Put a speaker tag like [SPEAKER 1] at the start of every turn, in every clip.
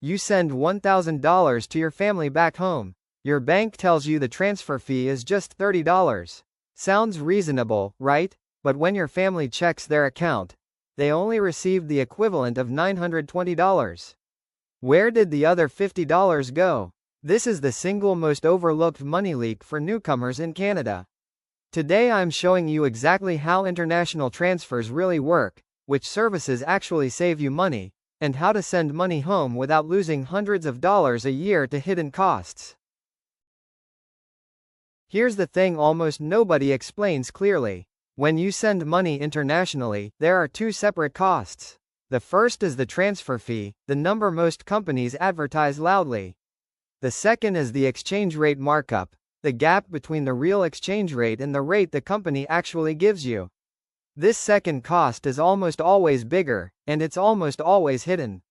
[SPEAKER 1] You send $1,000 to your family back home. Your bank tells you the transfer fee is just $30. Sounds reasonable, right? But when your family checks their account, they only received the equivalent of $920. Where did the other $50 go? This is the single most overlooked money leak for newcomers in Canada. Today I'm showing you exactly how international transfers really work, which services actually save you money, and how to send money home without losing hundreds of dollars a year to hidden costs. Here's the thing almost nobody explains clearly. When you send money internationally, there are two separate costs. The first is the transfer fee, the number most companies advertise loudly. The second is the exchange rate markup, the gap between the real exchange rate and the rate the company actually gives you. This second cost is almost always bigger, and it's almost always hidden.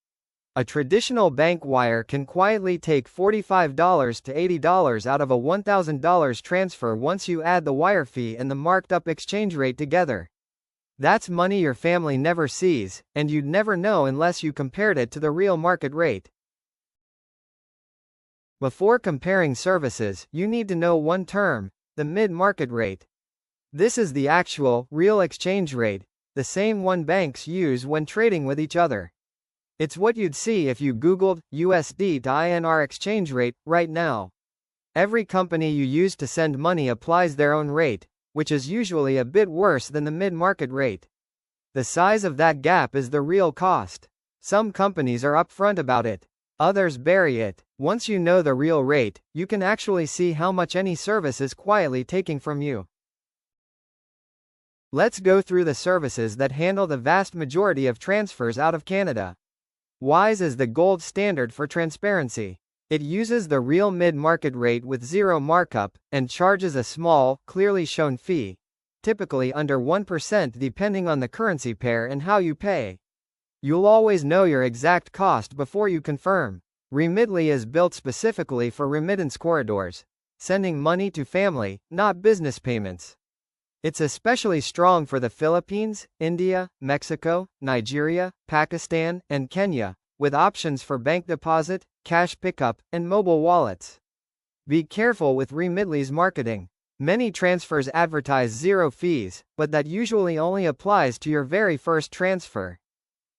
[SPEAKER 1] A traditional bank wire can quietly take $45 to $80 out of a $1,000 transfer once you add the wire fee and the marked up exchange rate together. That's money your family never sees, and you'd never know unless you compared it to the real market rate. Before comparing services, you need to know one term, the mid-market rate. This is the actual, real exchange rate, the same one banks use when trading with each other. It's what you'd see if you Googled USD to INR exchange rate right now. Every company you use to send money applies their own rate, which is usually a bit worse than the mid-market rate. The size of that gap is the real cost. Some companies are upfront about it. Others bury it. Once you know the real rate, you can actually see how much any service is quietly taking from you. Let's go through the services that handle the vast majority of transfers out of Canada. Wise is the gold standard for transparency. It uses the real mid-market rate with zero markup, and charges a small, clearly shown fee, typically under 1% depending on the currency pair and how you pay. You'll always know your exact cost before you confirm. Remitly is built specifically for remittance corridors, sending money to family, not business payments. It's especially strong for the Philippines, India, Mexico, Nigeria, Pakistan, and Kenya, with options for bank deposit, cash pickup, and mobile wallets. Be careful with Remitly's marketing. Many transfers advertise zero fees, but that usually only applies to your very first transfer.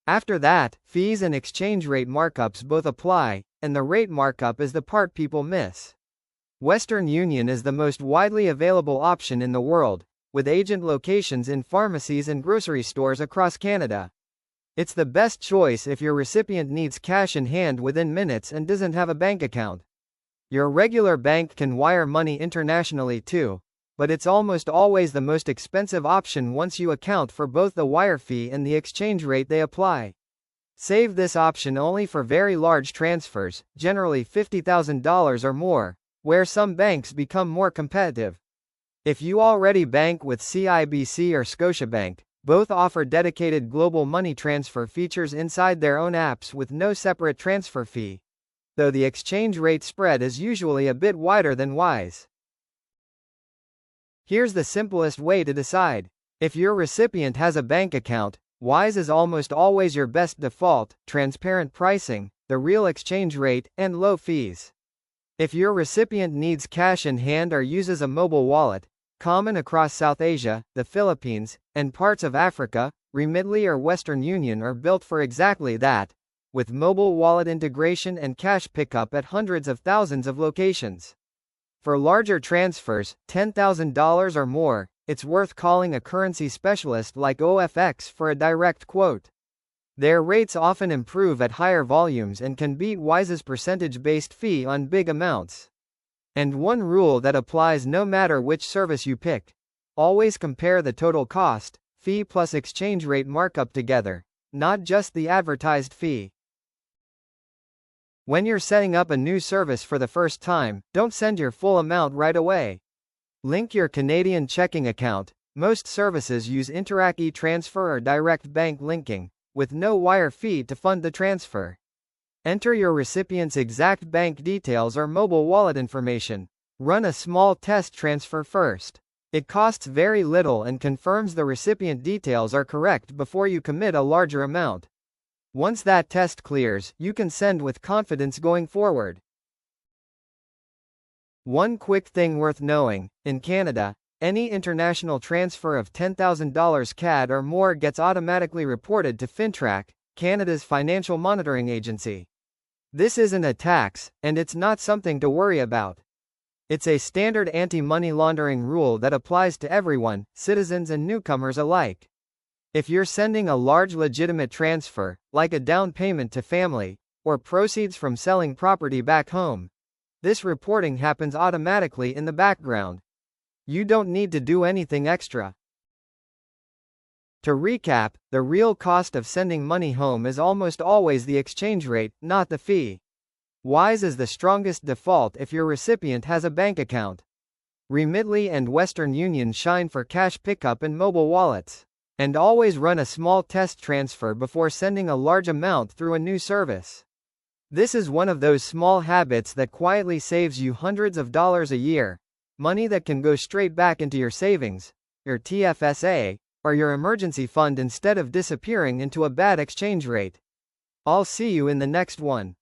[SPEAKER 1] After that, fees and exchange rate markups both apply, and the rate markup is the part people miss. Western Union is the most widely available option in the world, with agent locations in pharmacies and grocery stores across Canada. It's the best choice if your recipient needs cash in hand within minutes and doesn't have a bank account. Your regular bank can wire money internationally too, but it's almost always the most expensive option once you account for both the wire fee and the exchange rate they apply. Save this option only for very large transfers, generally $50,000 or more, where some banks become more competitive. If you already bank with CIBC or Scotiabank, both offer dedicated global money transfer features inside their own apps with no separate transfer fee, though the exchange rate spread is usually a bit wider than Wise. Here's the simplest way to decide. If your recipient has a bank account, Wise is almost always your best default, transparent pricing, the real exchange rate, and low fees. If your recipient needs cash in hand or uses a mobile wallet, common across South Asia, the Philippines, and parts of Africa, Remitly or Western Union are built for exactly that, with mobile wallet integration and cash pickup at hundreds of thousands of locations. For larger transfers, $10,000 or more, it's worth calling a currency specialist like OFX for a direct quote. Their rates often improve at higher volumes and can beat Wise's percentage-based fee on big amounts. And one rule that applies no matter which service you pick: always compare the total cost, fee plus exchange rate markup together, not just the advertised fee. When you're setting up a new service for the first time, don't send your full amount right away. Link your Canadian checking account. Most services use Interac e-transfer or direct bank linking, with no wire fee to fund the transfer. Enter your recipient's exact bank details or mobile wallet information. Run a small test transfer first. It costs very little and confirms the recipient details are correct before you commit a larger amount. Once that test clears, you can send with confidence going forward. One quick thing worth knowing: in Canada, any international transfer of $10,000 CAD or more gets automatically reported to FINTRAC, Canada's financial monitoring agency. This isn't a tax, and it's not something to worry about. It's a standard anti-money laundering rule that applies to everyone, citizens and newcomers alike. If you're sending a large legitimate transfer, like a down payment to family, or proceeds from selling property back home, this reporting happens automatically in the background. You don't need to do anything extra. To recap, the real cost of sending money home is almost always the exchange rate, not the fee. Wise is the strongest default if your recipient has a bank account. Remitly and Western Union shine for cash pickup and mobile wallets. And always run a small test transfer before sending a large amount through a new service. This is one of those small habits that quietly saves you hundreds of dollars a year, money that can go straight back into your savings, your TFSA, or your emergency fund instead of disappearing into a bad exchange rate. I'll see you in the next one.